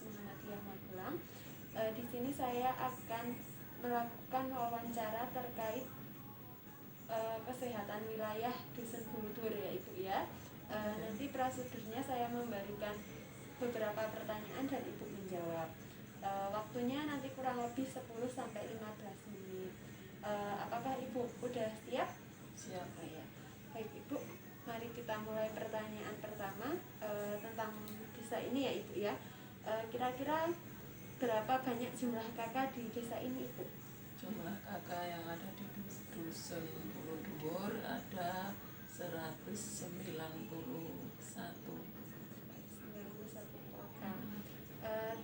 Muhammadiyah Magelang. Di sini saya akan melakukan wawancara terkait kesehatan wilayah Dusun Buludur ya Ibu ya. Nanti prosedurnya saya memberikan beberapa pertanyaan dan Ibu menjawab. Waktunya nanti kurang lebih 10-15 menit. Apakah Ibu udah siap? Siap. Oh, ya. Baik Ibu, mari kita mulai pertanyaan pertama tentang desa ini ya Ibu ya. Kira-kira berapa banyak jumlah kakak di desa ini Ibu? Jumlah kakak yang ada di Dusun Buludur ada 191.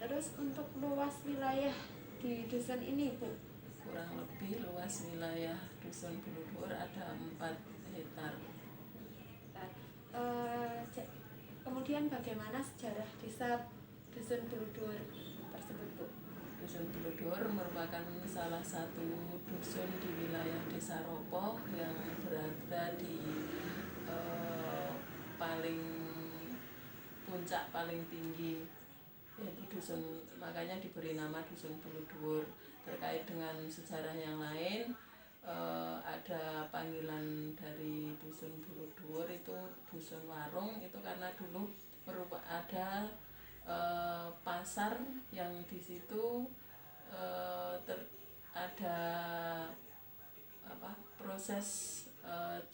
Terus untuk luas wilayah di dusun ini Bu? Kurang lebih luas wilayah Dusun Buludur ada 4 hektar. Kemudian bagaimana sejarah desa Dusun Buludur tersebut Bu? Dusun Buludur merupakan salah satu dusun di wilayah Desa Ropoh yang berada di puncak paling tinggi, yaitu dusun, makanya diberi nama Dusun Buludur. Terkait dengan sejarah yang lain, ada panggilan dari Dusun Buludur itu Dusun Warung, itu karena dulu ada pasar yang di situ ada proses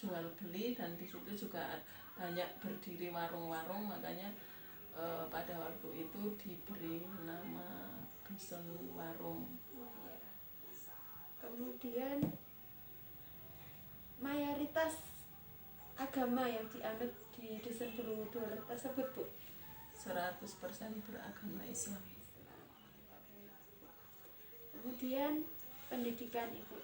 jual beli, dan di situ juga banyak berdiri warung-warung, makanya pada waktu itu diberi nama Dusun Warung. Kemudian mayoritas agama yang dianut di Dusun Buludur tersebut Bu? 100% beragama Islam. Kemudian pendidikan Ibu,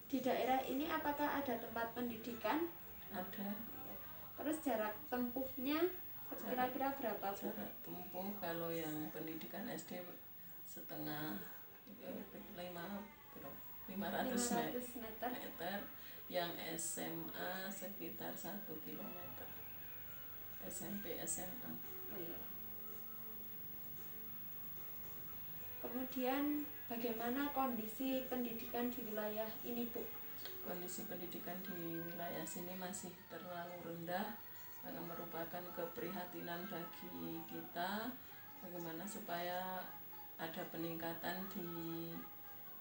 di daerah ini apakah ada tempat pendidikan? Ada. Terus jarak tempuhnya kira-kira berapa Bu? Jarak tempuh kalau yang pendidikan SD setengah 500 meter, yang SMA sekitar 1 kilometer. SMP SMA. Oh, iya. Kemudian bagaimana kondisi pendidikan di wilayah ini Bu? Kondisi pendidikan di wilayah sini masih terlalu rendah, merupakan keprihatinan bagi kita bagaimana supaya ada peningkatan di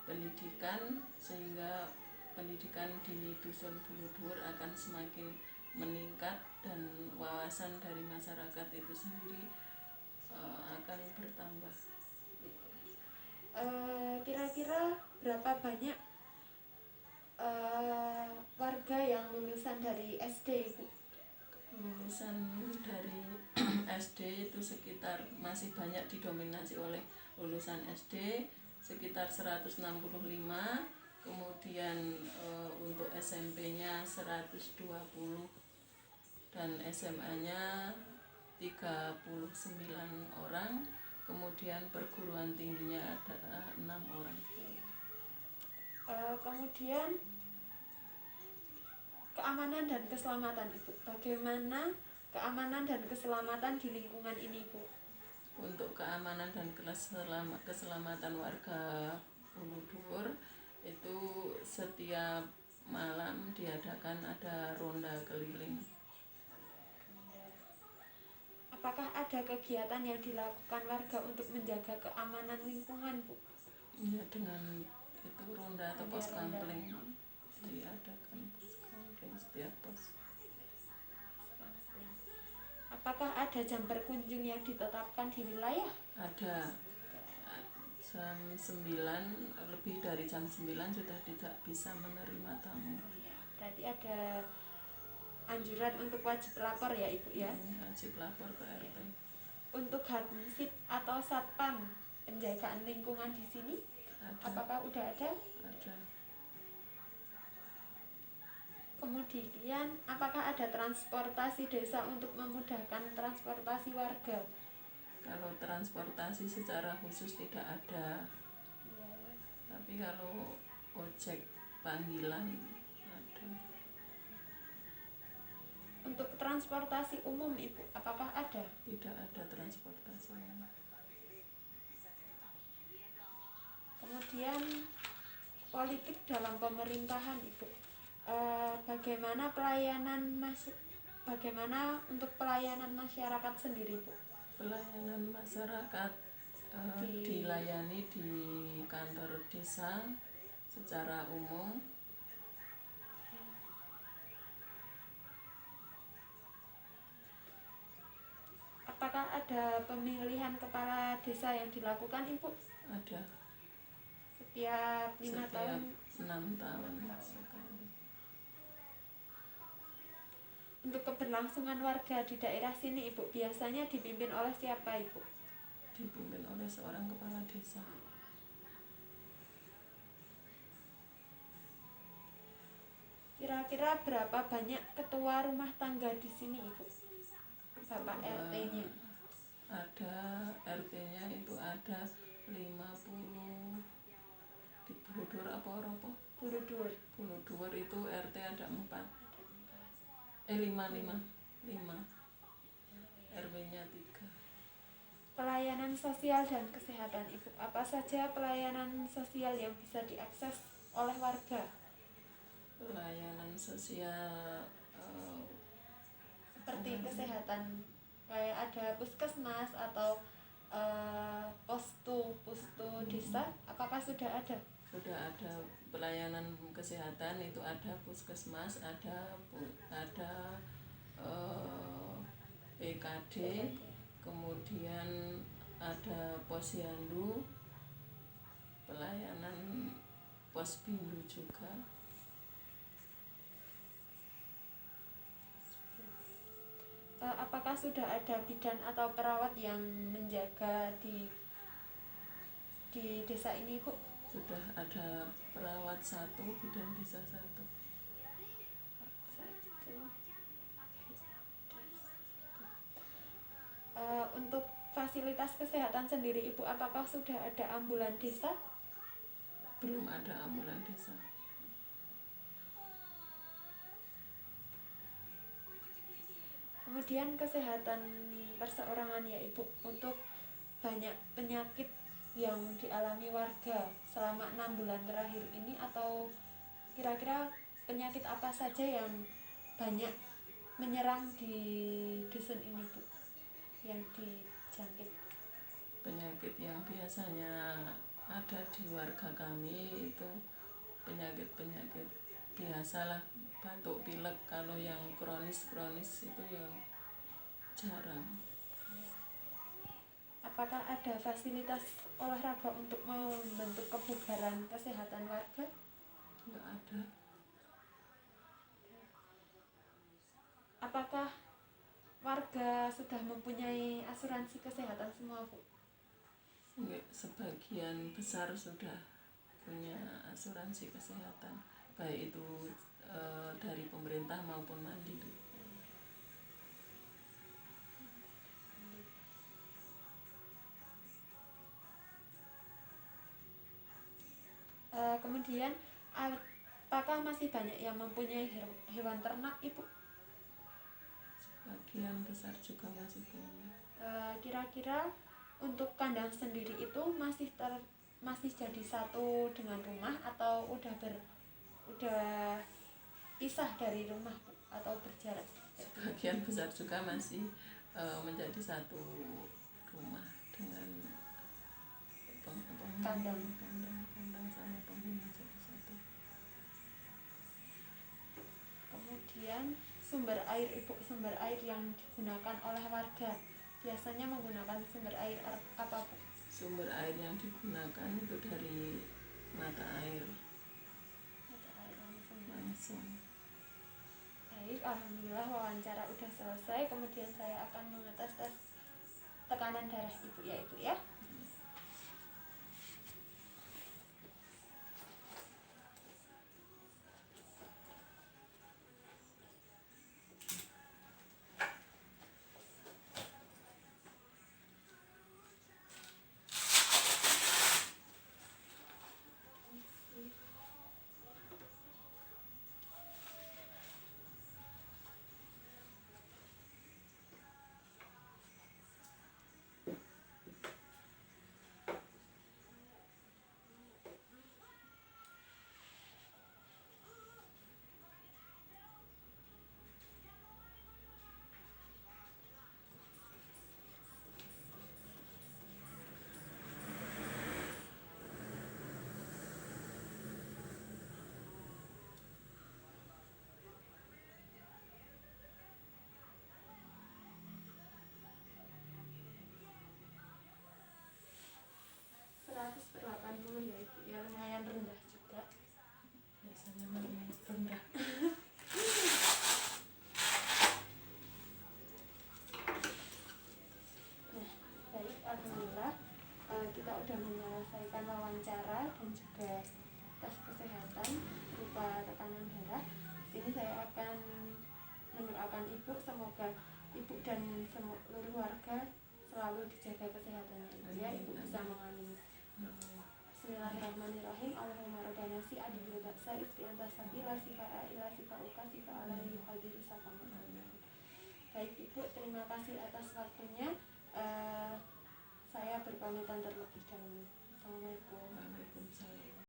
pendidikan, sehingga pendidikan di Dusun Buludur akan semakin meningkat dan wawasan dari masyarakat itu sendiri akan bertambah. Kira-kira berapa banyak warga yang lulusan dari SD Ibu? Lulusan dari SD itu sekitar masih banyak didominasi oleh lulusan SD sekitar 165, kemudian untuk SMP-nya 120 dan SMA-nya 39 orang, kemudian perguruan tingginya ada 6 orang. Kemudian keamanan dan keselamatan Ibu, bagaimana keamanan dan keselamatan di lingkungan ini Bu? Untuk keamanan dan keselamatan warga Buludur itu setiap malam diadakan ada ronda keliling. Apakah ada kegiatan yang dilakukan warga untuk menjaga keamanan lingkungan Bu? Ya, dengan itu ronda atau pos kampling diadakan pos kampling setiap pos. Apakah ada jam berkunjung yang ditetapkan di wilayah? Ada. Jam 9, lebih dari jam 9 sudah tidak bisa menerima tamu. Berarti ada anjuran untuk wajib lapor ya Ibu ya? Wajib lapor ke RT. Untuk hansip atau satpam penjagaan lingkungan di sini, apakah udah ada? Ada. Kemudian apakah ada transportasi desa untuk memudahkan transportasi warga? Kalau transportasi secara khusus tidak ada, tapi kalau ojek panggilan ada. Untuk transportasi umum Ibu, apakah ada? Tidak ada transportasi umum. Kemudian politik dalam pemerintahan Ibu. Bagaimana untuk pelayanan masyarakat sendiri Bu? Pelayanan masyarakat dilayani di kantor desa secara umum. Apakah ada pemilihan kepala desa yang dilakukan Ibu? Ada. Setiap 5 tahun? 6 tahun sekali. Untuk keberlangsungan warga di daerah sini Ibu, biasanya dipimpin oleh siapa Ibu? Dipimpin oleh seorang kepala desa. Kira-kira berapa banyak ketua rumah tangga di sini Ibu? Bapak RT-nya? Ada RT-nya itu ada 50 di Buludur apa Oropo? Buludur itu RT ada 4. 5 RW-nya 3. Pelayanan sosial dan kesehatan Ibu, apa saja pelayanan sosial yang bisa diakses oleh warga? Pelayanan sosial Seperti kesehatan, kayak ada puskesmas atau postu desa, apakah sudah ada? Sudah ada pelayanan kesehatan, itu ada puskesmas, ada PKD, kemudian ada posyandu, pelayanan posbindu juga. Apakah sudah ada bidan atau perawat yang menjaga di desa ini Bu? Sudah ada perawat 1, bidan desa 1. Untuk fasilitas kesehatan sendiri Ibu, apakah sudah ada ambulan desa? Belum ada ambulan desa. Kemudian kesehatan perseorangan ya Ibu, untuk banyak penyakit yang dialami warga selama 6 bulan terakhir ini, atau kira-kira penyakit apa saja yang banyak menyerang di dusun ini Bu, yang dijangkit? Penyakit yang biasanya ada di warga kami itu penyakit biasalah, batuk pilek. Kalau yang kronis itu ya jarang. Apakah ada fasilitas olahraga untuk membentuk kebugaran kesehatan warga? Enggak ada. Apakah warga sudah mempunyai asuransi kesehatan semua Bu? Sebagian besar sudah punya asuransi kesehatan, baik itu dari pemerintah maupun mandiri. Kemudian apakah masih banyak yang mempunyai hewan ternak Ibu? Sebagian besar juga masih punya. Kira-kira untuk kandang sendiri itu masih jadi satu dengan rumah, atau udah pisah dari rumah Bu, atau berjarak? Sebagian besar juga masih menjadi satu rumah dengan kandang sama penghuni jadi satu. Kemudian sumber air Ibu, sumber air yang digunakan oleh warga biasanya menggunakan sumber air apa Bu? Sumber air yang digunakan itu dari mata air langsung. Baik, alhamdulillah wawancara udah selesai. Kemudian saya akan mengetes tes tekanan darah Ibu ya Ibu ya. kita udah menyelesaikan wawancara dan juga tes kesehatan berupa tekanan darah. Sini saya akan mendoakan ibu, semoga ibu dan seluruh warga selalu dijaga kesehatannya ya, ibu bisa mengandung. Bismillahirrahmanirrahim. Allahumma rabbana si adil baksa istri antas sabi la sifa'a ila sifa'uka sifa'a la yuhadiru sakama. Baik ibu, terima kasih atas waktunya. Saya berpamitan terlebih dahulu. Assalamualaikum.